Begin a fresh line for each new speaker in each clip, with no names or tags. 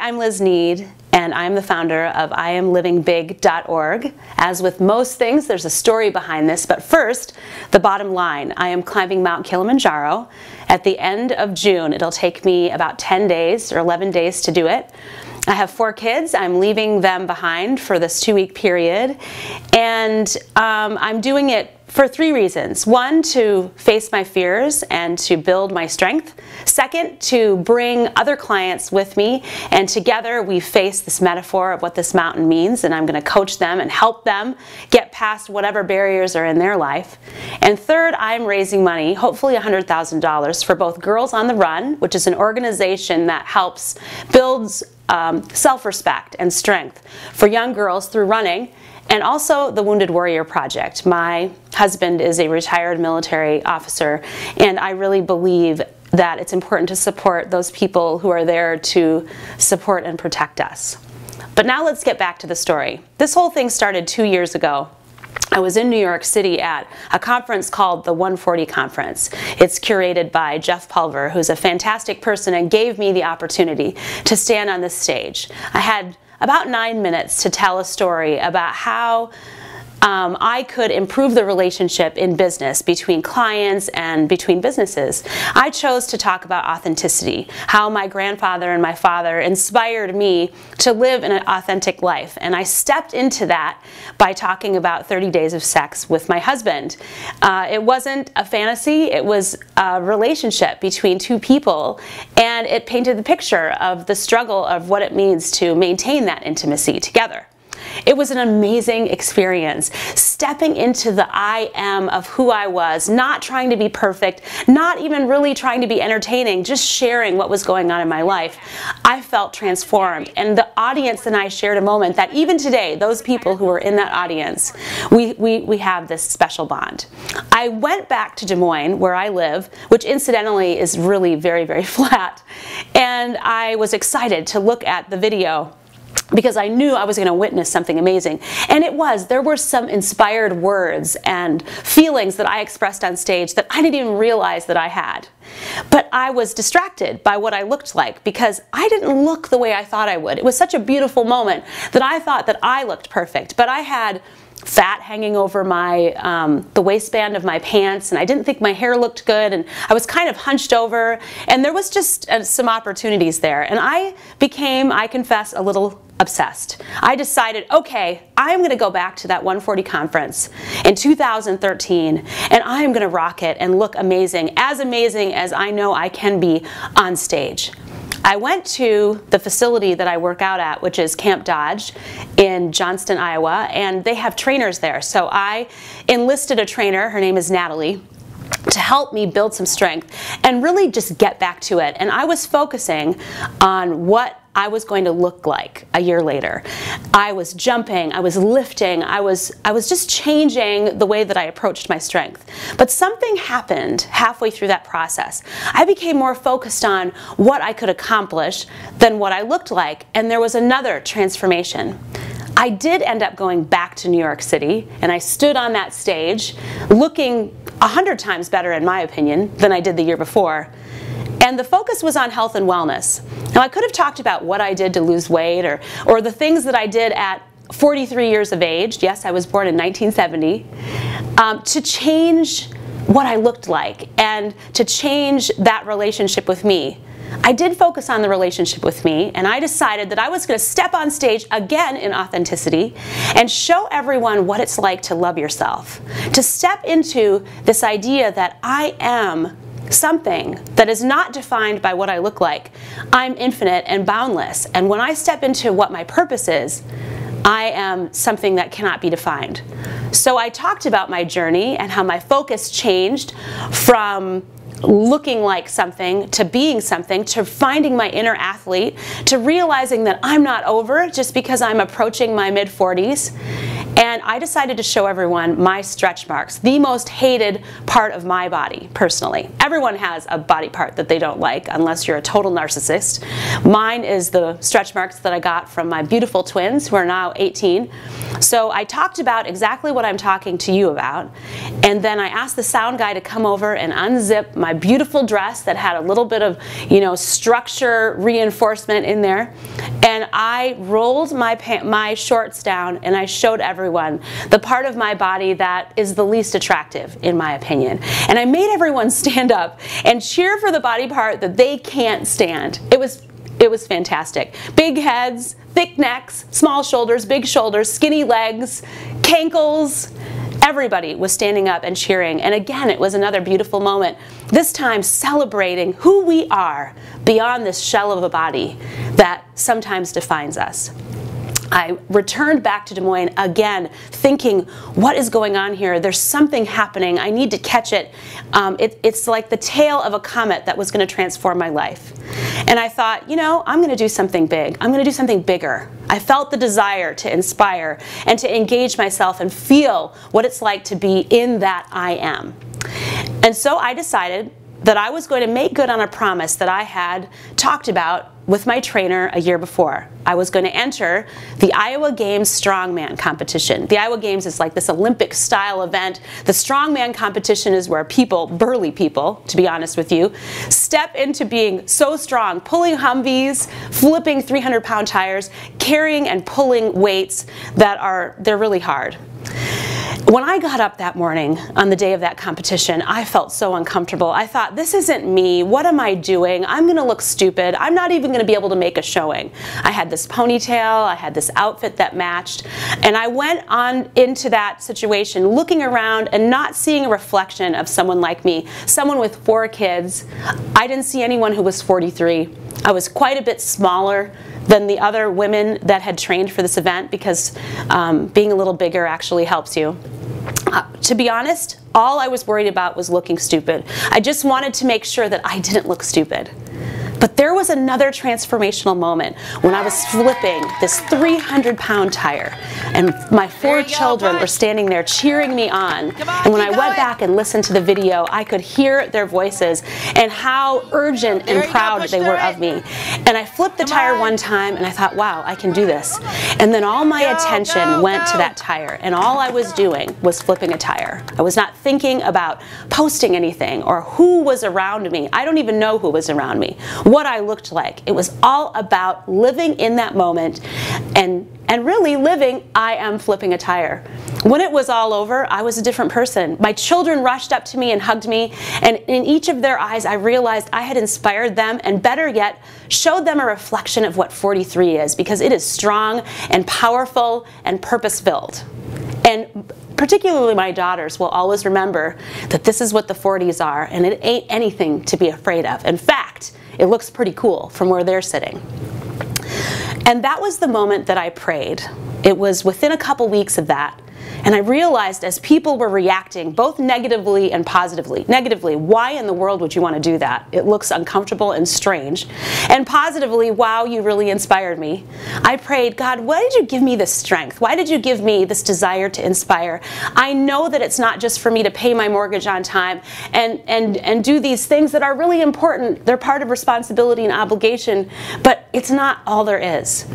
I'm Liz Nead, and I'm the founder of IamLivingBig.org. As with most things, there's a story behind this, but first, the bottom line. I am climbing Mount Kilimanjaro at the end of June. It'll take me about 10 days or 11 days to do it. I have 4 kids. I'm leaving them behind for this 2-week period, and I'm doing it for 3 reasons. 1, to face my fears and to build my strength. 2nd, to bring other clients with me, and together we face this metaphor of what this mountain means, and I'm going to coach them and help them get past whatever barriers are in their life. And 3rd, I'm raising money, hopefully $100,000, for both Girls on the Run, which is an organization that helps builds self-respect and strength for young girls through running, and also the Wounded Warrior Project. My husband is a retired military officer, and I really believe that it's important to support those people who are there to support and protect us. But now let's get back to the story. This whole thing started 2 years ago. I was in New York City at a conference called the 140 Conference. It's curated by Jeff Pulver, who's a fantastic person, and gave me the opportunity to stand on this stage. I had about 9 minutes to tell a story about how I could improve the relationship in business between clients and between businesses. I chose to talk about authenticity, how my grandfather and my father inspired me to live an authentic life. And I stepped into that by talking about 30 days of sex with my husband. It wasn't a fantasy, it was a relationship between 2 people, and it painted the picture of the struggle of what it means to maintain that intimacy together. It was an amazing experience, stepping into the I am of who I was, not trying to be perfect, not even really trying to be entertaining, just sharing what was going on in my life. I felt transformed, and the audience and I shared a moment that even today, those people who were in that audience, we have this special bond. I went back to Des Moines, where I live, which incidentally is really very, very flat, and I was excited to look at the video because I knew I was going to witness something amazing. And it was. There were some inspired words and feelings that I expressed on stage that I didn't even realize that I had. But I was distracted by what I looked like because I didn't look the way I thought I would. It was such a beautiful moment that I thought that I looked perfect, but I had fat hanging over my the waistband of my pants, and I didn't think my hair looked good, and I was kind of hunched over, and there was just some opportunities there, and I became, I confess, a little obsessed. I decided, okay, I'm going to go back to that 140 conference in 2013, and I am going to rock it and look amazing as I know I can be on stage. I went to the facility that I work out at, which is Camp Dodge in Johnston, Iowa, and they have trainers there. So I enlisted a trainer, her name is Natalie, to help me build some strength and really just get back to it. And I was focusing on what I was going to look like a year later. I was jumping, I was lifting, I was just changing the way that I approached my strength. But something happened halfway through that process. I became more focused on what I could accomplish than what I looked like, and there was another transformation. I did end up going back to New York City, and I stood on that stage looking 100 times better, in my opinion, than I did the year before. And the focus was on health and wellness. Now, I could have talked about what I did to lose weight or the things that I did at 43 years of age. Yes, I was born in 1970, to change what I looked like and to change that relationship with me. I did focus on the relationship with me, and I decided that I was going to step on stage again in authenticity and show everyone what it's like to love yourself. To step into this idea that I am something that is not defined by what I look like. I'm infinite and boundless, and when I step into what my purpose is, I am something that cannot be defined. So I talked about my journey and how my focus changed from looking like something to being something, to finding my inner athlete, to realizing that I'm not over just because I'm approaching my mid-40s. And And I decided to show everyone my stretch marks, the most hated part of my body, personally. Everyone has a body part that they don't like, unless you're a total narcissist. Mine is the stretch marks that I got from my beautiful twins, who are now 18. So I talked about exactly what I'm talking to you about, and then I asked the sound guy to come over and unzip my beautiful dress that had a little bit of, structure reinforcement in there, and I rolled my shorts down and I showed everyone the part of my body that is the least attractive, in my opinion. And I made everyone stand up and cheer for the body part that they can't stand. It was fantastic. Big heads, thick necks, small shoulders, big shoulders, skinny legs, cankles. Everybody was standing up and cheering, and again, it was another beautiful moment, this time celebrating who we are beyond this shell of a body that sometimes defines us. I returned back to Des Moines again, thinking, what is going on here? There's something happening. I need to catch it. It's like the tail of a comet that was going to transform my life. And I thought, I'm going to do something big. I'm going to do something bigger. I felt the desire to inspire and to engage myself and feel what it's like to be in that I am. And so I decided that I was going to make good on a promise that I had talked about with my trainer a year before. I was going to enter the Iowa Game Strongman competition. The Iowa Games is like this Olympic style event. The Strongman competition is where people, burly people, to be honest with you, step into being so strong, pulling Humvees, flipping 300-pound tires, carrying and pulling weights they're really hard. When I got up that morning on the day of that competition, I felt so uncomfortable. I thought, this isn't me. What am I doing? I'm going to look stupid. I'm not even going to be able to make a showing. I had this ponytail. I had this outfit that matched. And I went on into that situation looking around and not seeing a reflection of someone like me, someone with 4 kids. I didn't see anyone who was 43. I was quite a bit smaller than the other women that had trained for this event, because being a little bigger actually helps you. To be honest, all I was worried about was looking stupid. I just wanted to make sure that I didn't look stupid. But there was another transformational moment when I was flipping this 300-pound tire, and my 4 children were standing there cheering me on. And when I went back and listened to the video, I could hear their voices and how urgent and proud they were of me. And I flipped the tire one time and I thought, wow, I can do this. And then all my attention went to that tire, and all I was doing was flipping a tire. I was not thinking about posting anything or who was around me. I don't even know who was around me, what I looked like. It was all about living in that moment and really living, I am flipping a tire. When it was all over, I was a different person. My children rushed up to me and hugged me, and in each of their eyes I realized I had inspired them, and better yet, showed them a reflection of what 43 is, because it is strong and powerful and purpose-filled. And particularly my daughters will always remember that this is what the 40s are, and it ain't anything to be afraid of. In fact, it looks pretty cool from where they're sitting. And that was the moment that I prayed. It was within a couple weeks of that. And I realized, as people were reacting both negatively and positively, negatively, why in the world would you want to do that? It looks uncomfortable and strange. And positively, wow, you really inspired me. I prayed, God, why did you give me this strength? Why did you give me this desire to inspire? I know that it's not just for me to pay my mortgage on time and do these things that are really important. They're part of responsibility and obligation, but it's not all there is.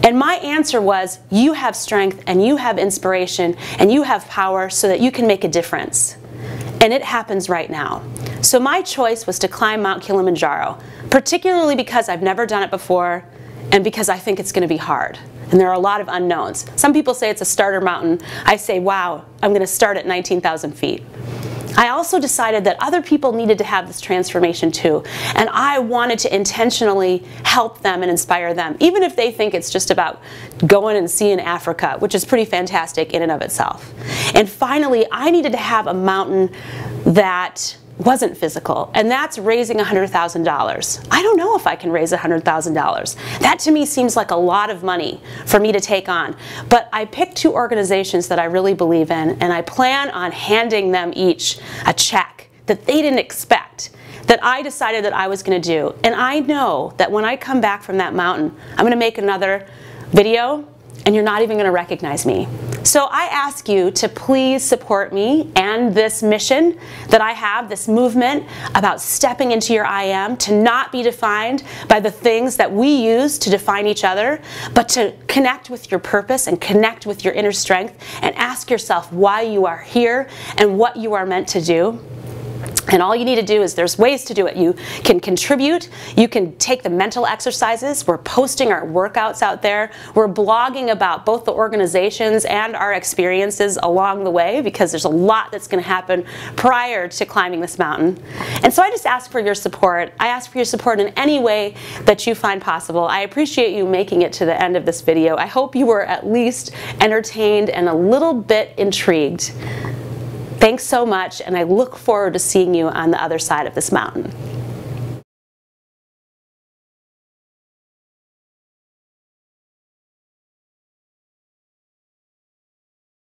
And my answer was, you have strength and you have inspiration and you have power so that you can make a difference. And it happens right now. So my choice was to climb Mount Kilimanjaro, particularly because I've never done it before and because I think it's going to be hard. And there are a lot of unknowns. Some people say it's a starter mountain. I say, wow, I'm going to start at 19,000 feet. I also decided that other people needed to have this transformation too, and I wanted to intentionally help them and inspire them, even if they think it's just about going and seeing Africa, which is pretty fantastic in and of itself. And finally, I needed to have a mountain that wasn't physical, and that's raising $100,000. I don't know if I can raise $100,000. That to me seems like a lot of money for me to take on. But I picked 2 organizations that I really believe in, and I plan on handing them each a check that they didn't expect, that I decided that I was going to do. And I know that when I come back from that mountain, I'm going to make another video, and you're not even going to recognize me. So I ask you to please support me and this mission that I have, this movement about stepping into your I am, to not be defined by the things that we use to define each other, but to connect with your purpose and connect with your inner strength and ask yourself why you are here and what you are meant to do. And all you need to do is, there's ways to do it. You can contribute, you can take the mental exercises, we're posting our workouts out there, we're blogging about both the organizations and our experiences along the way, because there's a lot that's going to happen prior to climbing this mountain. And so I just ask for your support. I ask for your support in any way that you find possible. I appreciate you making it to the end of this video. I hope you were at least entertained and a little bit intrigued. Thanks so much, and I look forward to seeing you on the other side of this mountain.